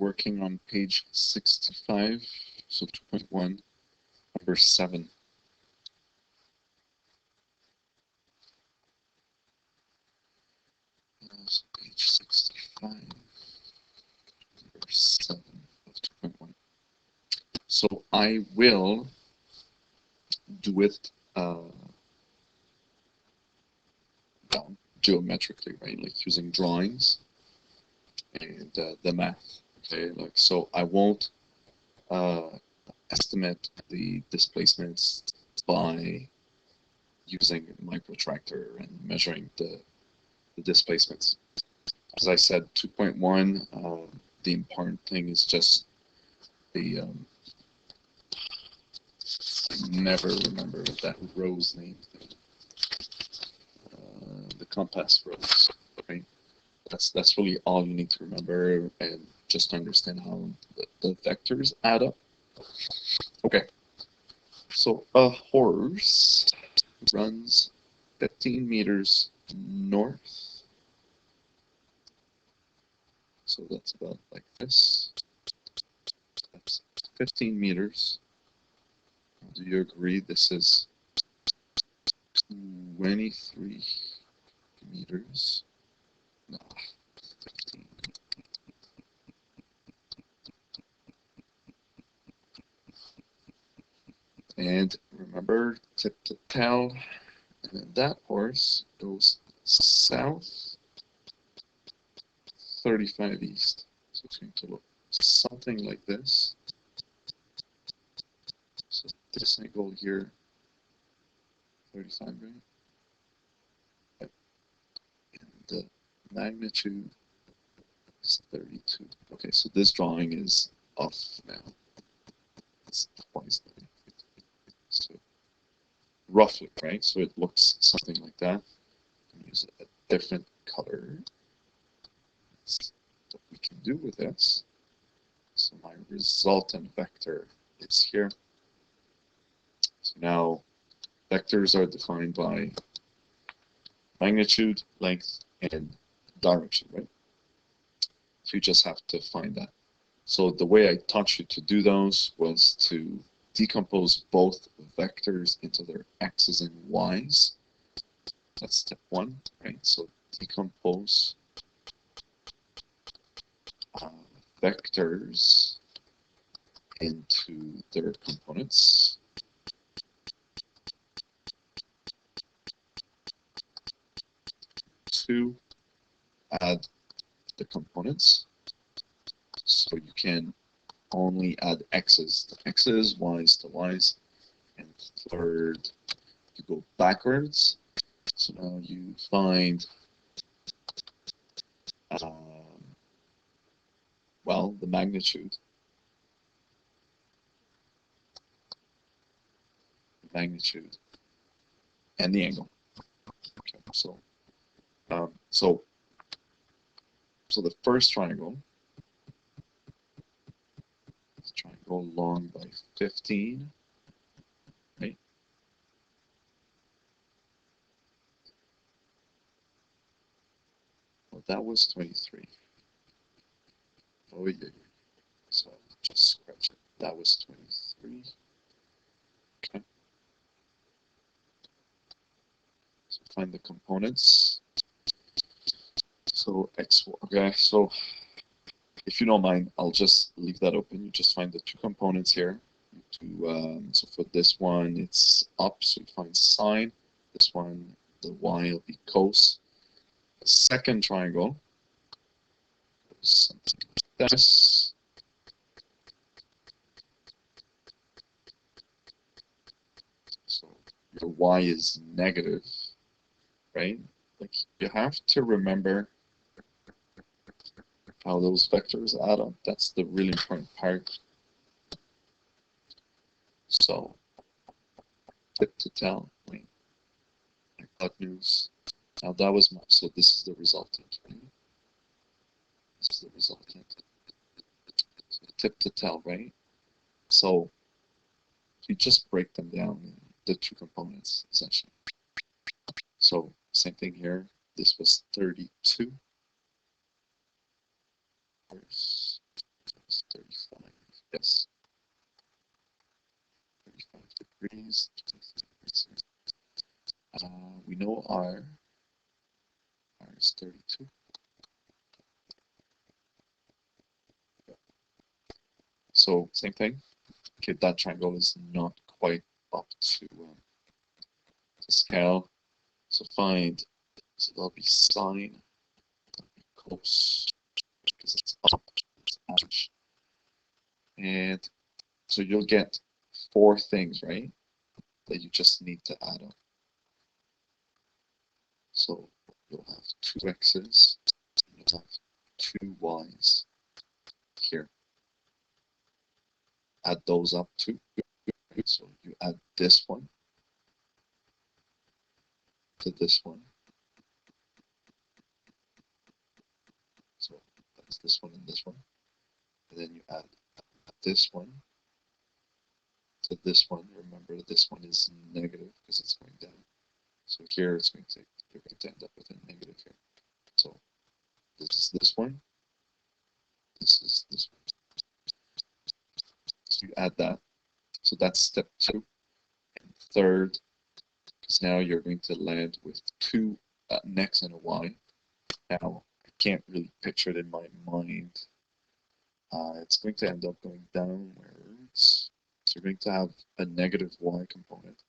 working on page 65, so 2.1, number 7. So page 65, number 7 of 2.1. So I will do it well, geometrically, right? Like using drawings and the math. Okay, like so I won't estimate the displacements by using my protractor and measuring the displacements. As I said, 2.1, the important thing is just the I never remember that row's name. The compass rose, right? That's really all you need to remember, and just understand how the vectors add up. Okay, so a horse runs 15 meters north. So that's about like this. That's 15 meters. Do you agree this is 23 meters? No, 15. And remember, tip to tail, and then that horse goes south 35 east. So it's going to look something like this. So this angle here, 35, right? And the magnitude is 32. Okay, so this drawing is off now. It's twice the magnitude. So roughly, right? So it looks something like that. Use a different color. That's what we can do with this. So my resultant vector is here. So now vectors are defined by magnitude, length, and direction, right? So you just have to find that. So the way I taught you to do those was to decompose both vectors into their x's and y's. That's step 1, right? So decompose vectors into their components. To add the components. So you can only add x's to x's, y's to y's, and third, you go backwards. So now you find, well, the magnitude. And the angle. Okay, so so the first triangle is triangle long by 15, right? Well, that was 23. Oh yeah. So just scratch it. That was 23. Okay. So find the components. So x. Okay. So if you don't mind, I'll just leave that open. You just find the two components here. So for this one, it's up, so you find sine. This one, the y will be cos. The second triangle is something like this. So your y is negative, right? Like you have to remember how those vectors add up. That's the really important part. So tip to tail, right? Like that news. Now that was my, so this is the resultant, right? This is the resultant. So tip to tail, right? So you just break them down in the two components, essentially. So same thing here. This was 32. Yes. 35 degrees. We know R is 32. So same thing. Okay, that triangle is not quite up to scale. So find, so that'll be sine, cos, because it's up, it's average. And so you'll get 4 things, right, that you just need to add up. So you'll have 2 x's, and you'll have 2 y's here. Add those up too. So you add this one to this one. So that's this one and this one. And then you add this one to this one. Remember, this one is negative because it's going down. So here it's going to, you're going to end up with a negative here. So this is this one. This is this one. So you add that. So that's step 2. And third, because now you're going to land with 2 an x and a y. Now, I can't really picture it in my mind. It's going to end up going downwards. So you're going to have a negative y component.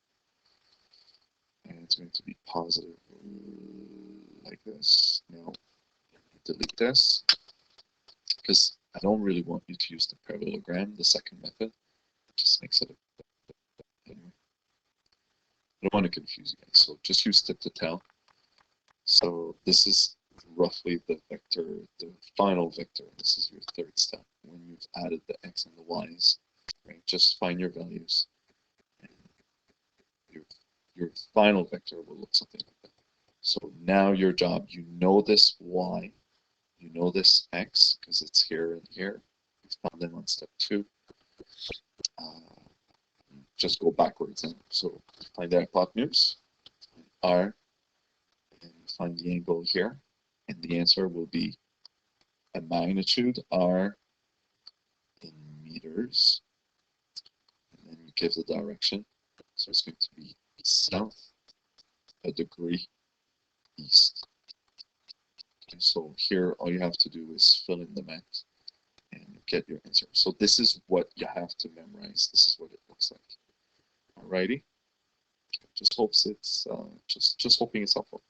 And it's going to be positive like this. Now, delete this, because I don't really want you to use the parallelogram, the second method. It just makes it anyway. I don't want to confuse you guys, so just use tip to tail. So this is roughly the vector, the final vector. This is your third step when you've added the x and the y's. Right? Just find your values. And your final vector will look something like that. So now your job, you know this y, you know this x because it's here and here. We found them on step 2. Just go backwards. And so find the hypotenuse, r, and find the angle here. And the answer will be a magnitude, r, in meters. And then you give the direction. So it's going to be south, a degree, east. Okay, so here, all you have to do is fill in the math and get your answer. So this is what you have to memorize. This is what it looks like. Alrighty. Just hopes it's just hoping it's helpful.